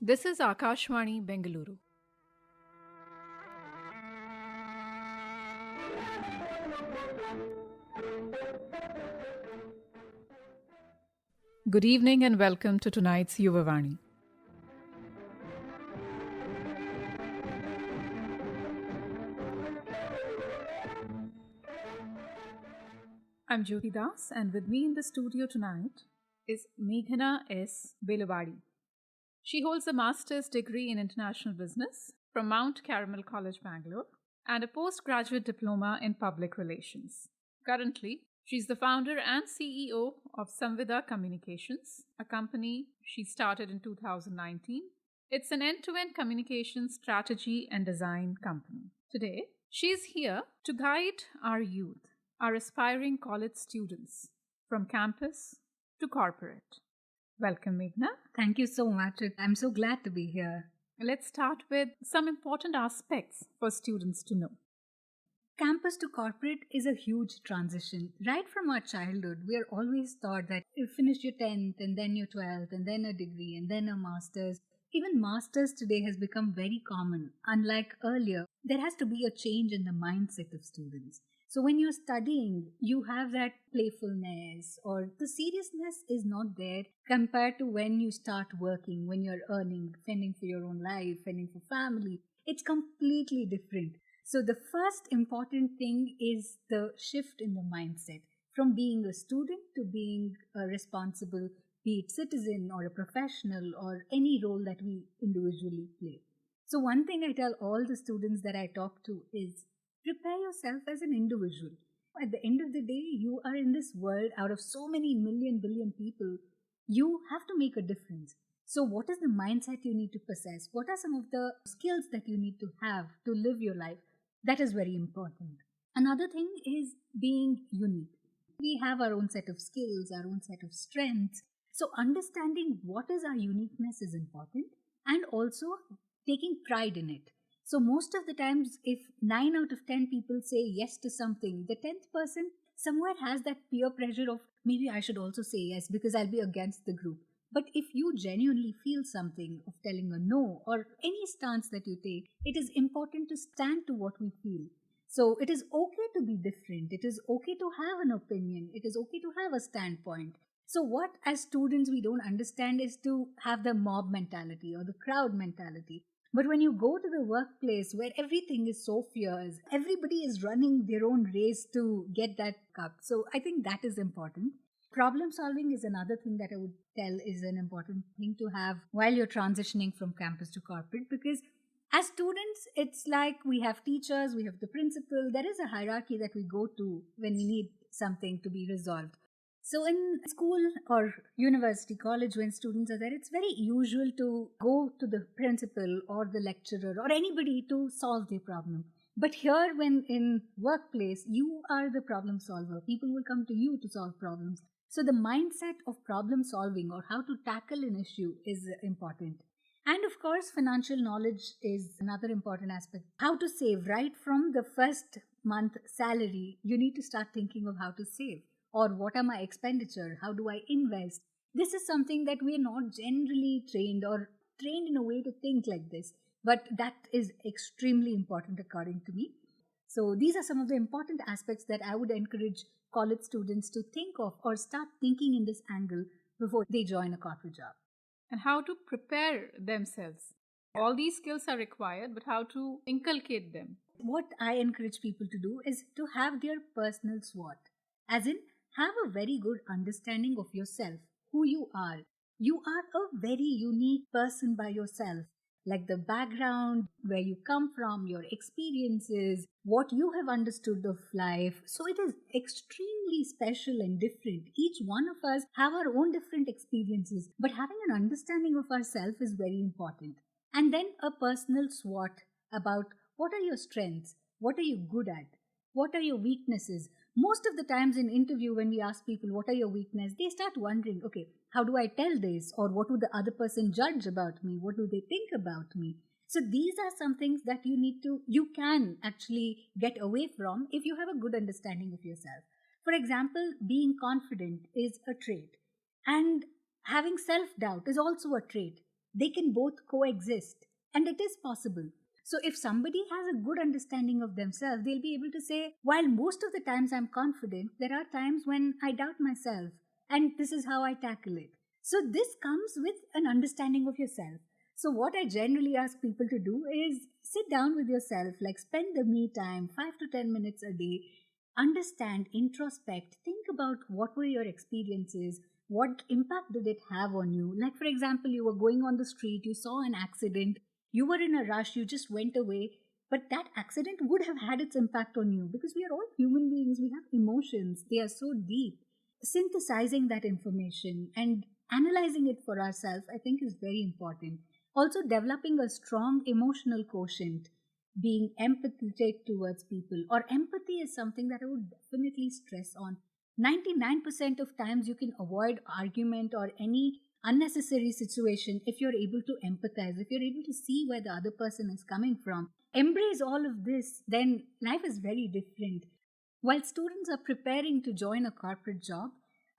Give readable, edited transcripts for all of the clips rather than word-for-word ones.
This is akashavani, Bengaluru. Good evening and welcome to tonight's Yuvavani. I'm Jyoti Das, and with me in the studio tonight is Meghna S. Belavadi. She holds a master's degree in international business from Mount Carmel College, Bangalore, and a postgraduate diploma in public relations. Currently, she's the founder and CEO of Samvida Communications, a company she started in 2019. It's an end-to-end communication strategy and design company. Today, she's here to guide our youth, our aspiring college students, from campus to corporate. Welcome, Meghna. Thank you so much. I'm so glad to be here. Let's start with some important aspects for students to know. Campus to corporate is a huge transition. Right from our childhood, we are always taught that you finish your 10th and then your 12th and then a degree and then a master's. Even masters today has become very common. Unlike earlier, there has to be a change in the mindset of students. So when you're studying, you have that playfulness or the seriousness is not there compared to when you start working, when you're earning, fending for your own life, fending for family. It's completely different. So the first important thing is the shift in the mindset from being a student to being a responsible, be it citizen or a professional or any role that we individually play. So one thing I tell all the students that I talk to is prepare yourself as an individual. At the end of the day, you are in this world out of so many billion people. You have to make a difference. So what is the mindset you need to possess? What are some of the skills that you need to have to live your life? That is very important. Another thing is being unique. We have our own set of skills, our own set of strengths. So understanding what is our uniqueness is important and also taking pride in it. So most of the times, if 9 out of 10 people say yes to something, the 10th person somewhere has that peer pressure of maybe I should also say yes because I'll be against the group. But if you genuinely feel something of telling a no or any stance that you take, it is important to stand to what we feel. So it is okay to be different. It is okay to have an opinion. It is okay to have a standpoint. So what as students we don't understand is to have the mob mentality or the crowd mentality. But when you go to the workplace where everything is so fierce, everybody is running their own race to get that cup. So I think that is important. Problem solving is another thing that I would tell is an important thing to have while you're transitioning from campus to corporate, because as students, it's like we have teachers, we have the principal. There is a hierarchy that we go to when we need something to be resolved. So in school or university, college, when students are there, it's very usual to go to the principal or the lecturer or anybody to solve their problem. But here, when in workplace, you are the problem solver. People will come to you to solve problems. So the mindset of problem solving or how to tackle an issue is important. And of course, financial knowledge is another important aspect. How to save right from the first month salary, you need to start thinking of how to save. Or what are my expenditure? How do I invest? This is something that we are not generally trained or trained in a way to think like this. But that is extremely important according to me. So these are some of the important aspects that I would encourage college students to think of or start thinking in this angle before they join a corporate job. And how to prepare themselves. All these skills are required, but how to inculcate them. What I encourage people to do is to have their personal SWOT. As in, have a very good understanding of yourself, who you are. You are a very unique person by yourself, like the background, where you come from, your experiences, what you have understood of life. So it is extremely special and different. Each one of us have our own different experiences, but having an understanding of ourselves is very important. And then a personal SWOT about what are your strengths, what are you good at, what are your weaknesses. Most of the times in interview, when we ask people, what are your weaknesses, they start wondering, okay, how do I tell this? Or what would the other person judge about me? What do they think about me? So these are some things that you can actually get away from if you have a good understanding of yourself. For example, being confident is a trait. And having self-doubt is also a trait. They can both coexist, and it is possible. So if somebody has a good understanding of themselves, they'll be able to say, while most of the times I'm confident, there are times when I doubt myself, and this is how I tackle it. So this comes with an understanding of yourself. So what I generally ask people to do is sit down with yourself, like spend the me time, 5 to 10 minutes a day, understand, introspect, think about what were your experiences, what impact did it have on you. Like, for example, you were going on the street, you saw an accident, you were in a rush, you just went away, but that accident would have had its impact on you because we are all human beings, we have emotions, they are so deep. Synthesizing that information and analyzing it for ourselves, I think, is very important. Also, developing a strong emotional quotient, being empathetic towards people, or empathy is something that I would definitely stress on. 99% of times you can avoid argument or any unnecessary situation if you're able to empathize, if you're able to see where the other person is coming from. Embrace all of this, then life is very different. While students are preparing to join a corporate job,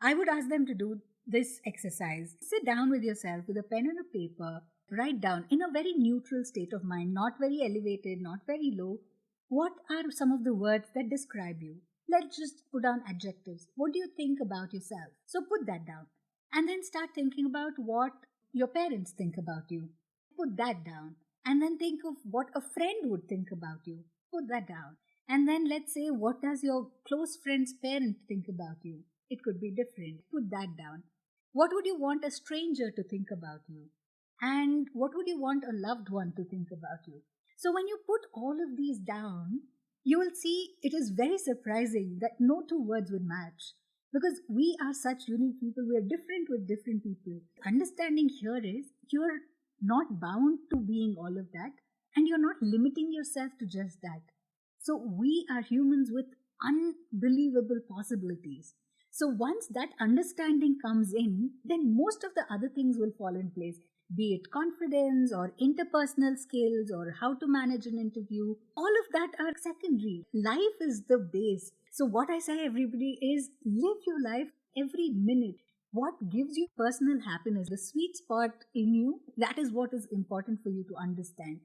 I would ask them to do this exercise. Sit down with yourself with a pen and a paper, write down in a very neutral state of mind, not very elevated, not very low. What are some of the words that describe you? Let's just put down adjectives. What do you think about yourself? So put that down. And then start thinking about what your parents think about you. Put that down. And then think of what a friend would think about you. Put that down. And then let's say, what does your close friend's parent think about you? It could be different. Put that down. What would you want a stranger to think about you? And what would you want a loved one to think about you? So when you put all of these down, you will see it is very surprising that no two words would match. Because we are such unique people, we are different with different people. Understanding here is you're not bound to being all of that, and you're not limiting yourself to just that. So we are humans with unbelievable possibilities. So once that understanding comes in, then most of the other things will fall in place. Be it confidence or interpersonal skills or how to manage an interview, all of that are secondary. Life is the base. So what I say everybody is live your life every minute. What gives you personal happiness, the sweet spot in you, that is what is important for you to understand.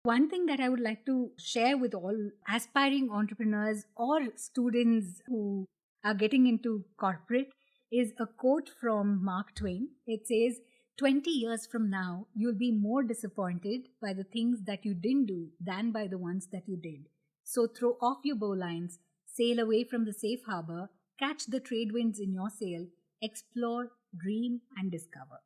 One thing that I would like to share with all aspiring entrepreneurs or students who are getting into corporate is a quote from Mark Twain. It says, 20 years from now, you'll be more disappointed by the things that you didn't do than by the ones that you did. So throw off your bowlines, sail away from the safe harbor, catch the trade winds in your sail, explore, dream, and discover.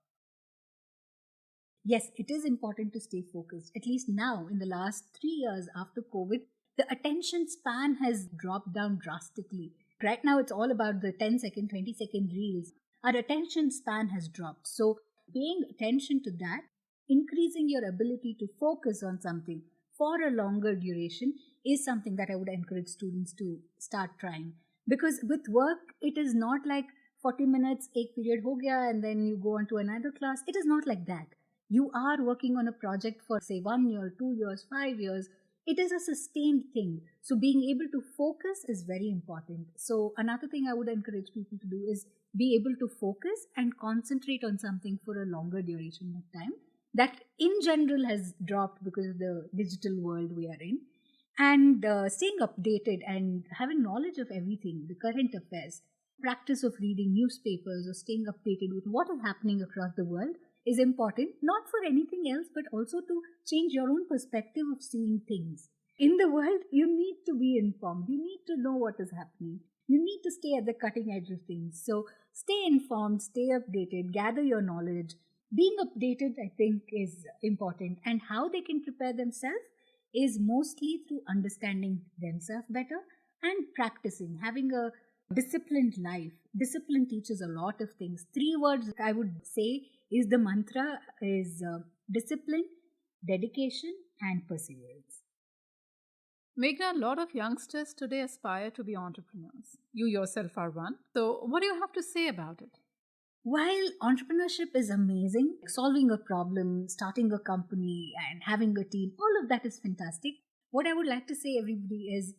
Yes, it is important to stay focused. At least now, in the last 3 years after COVID, the attention span has dropped down drastically. Right now, it's all about the 10-second, 20-second reels. Our attention span has dropped. So paying attention to that, increasing your ability to focus on something for a longer duration is something that I would encourage students to start trying. Because with work, it is not like 40 minutes, ek period ho gaya, and then you go on to another class. It is not like that. You are working on a project for say 1 year, 2 years, 5 years. It is a sustained thing. So being able to focus is very important. So another thing I would encourage people to do is be able to focus and concentrate on something for a longer duration of time. That in general has dropped because of the digital world we are in. And staying updated and having knowledge of everything, the current affairs, practice of reading newspapers or staying updated with what is happening across the world is important, not for anything else, but also to change your own perspective of seeing things. In the world, you need to be informed. You need to know what is happening. You need to stay at the cutting edge of things. So stay informed, stay updated, gather your knowledge. Being updated, I think, is important. And how they can prepare themselves is mostly through understanding themselves better and practicing, having a disciplined life. Discipline teaches a lot of things. 3 words I would say is the mantra is discipline, dedication, and perseverance. Meghna, a lot of youngsters today aspire to be entrepreneurs. You yourself are one. So what do you have to say about it? While entrepreneurship is amazing, solving a problem, starting a company, and having a team, all of that is fantastic. What I would like to say, everybody, is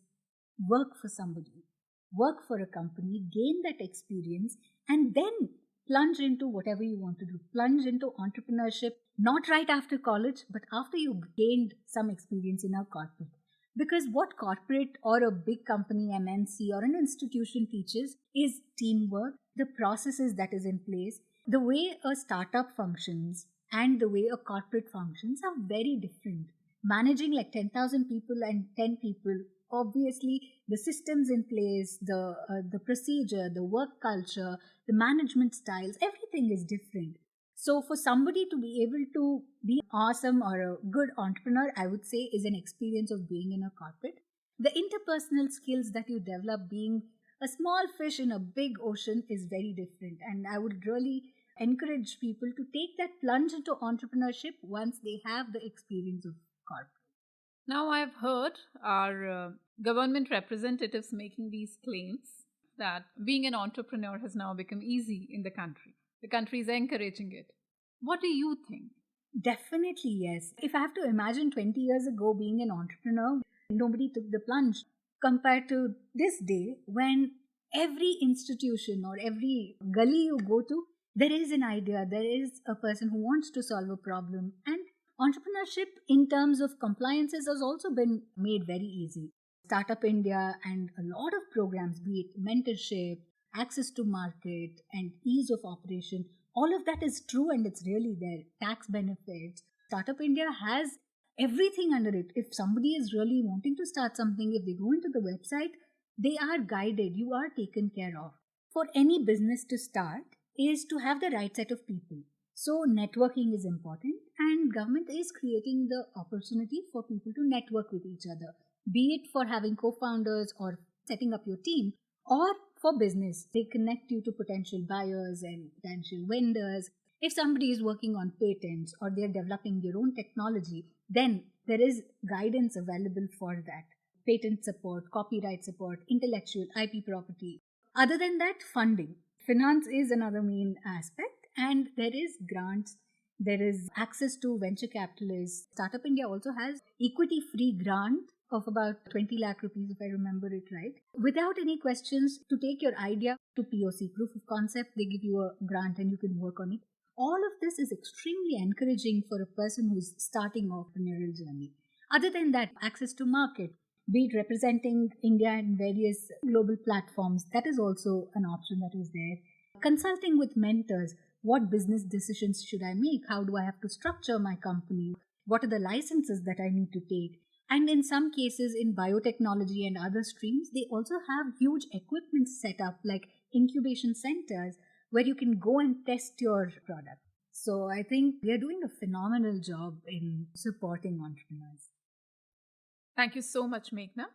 work for somebody, work for a company, gain that experience, and then plunge into whatever you want to do. Plunge into entrepreneurship, not right after college, but after you've gained some experience in a corporate. Because what corporate or a big company, MNC, or an institution teaches is teamwork, the processes that is in place, the way a startup functions and the way a corporate functions are very different. Managing like 10,000 people and 10 people, obviously the systems in place, the procedure, the work culture, the management styles, everything is different. So for somebody to be able to be awesome or a good entrepreneur, I would say is an experience of being in a corporate. The interpersonal skills that you develop being a small fish in a big ocean is very different. And I would really encourage people to take that plunge into entrepreneurship once they have the experience of corporate. Now, I've heard our government representatives making these claims that being an entrepreneur has now become easy in the country. The country is encouraging it. What do you think? Definitely, yes. If I have to imagine 20 years ago being an entrepreneur, nobody took the plunge compared to this day when every institution or every gully you go to, there is an idea, there is a person who wants to solve a problem. And entrepreneurship in terms of compliances has also been made very easy. Startup India and a lot of programs, be it mentorship, access to market, and ease of operation, all of that is true and it's really there. Tax benefits. Startup India has everything under it. If somebody is really wanting to start something, if they go into the website, they are guided, you are taken care of. For any business to start is to have the right set of people. So networking is important and government is creating the opportunity for people to network with each other, be it for having co-founders or setting up your team or for business. They connect you to potential buyers and potential vendors. If somebody is working on patents or they're developing their own technology, then there is guidance available for that. Patent support, copyright support, intellectual IP property. Other than that, funding. Finance is another main aspect, and there is grants, there is access to venture capitalists. Startup India also has equity free grant of about 20 lakh rupees, if I remember it right. Without any questions, to take your idea to POC, proof of concept, they give you a grant and you can work on it. All of this is extremely encouraging for a person who's starting entrepreneurial journey. Other than that, access to market, be it representing India in various global platforms, that is also an option that is there. Consulting with mentors, what business decisions should I make? How do I have to structure my company? What are the licenses that I need to take? And in some cases, in biotechnology and other streams, they also have huge equipment set up like incubation centers where you can go and test your product. So I think we are doing a phenomenal job in supporting entrepreneurs. Thank you so much, Meghna.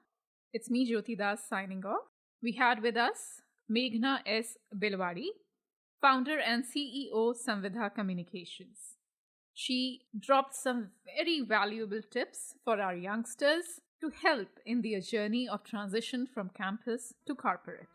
It's me, Jyoti Das, signing off. We had with us Meghna S. Belavadi, founder and CEO, Samvidha Communications. She dropped some very valuable tips for our youngsters to help in their journey of transition from campus to corporate.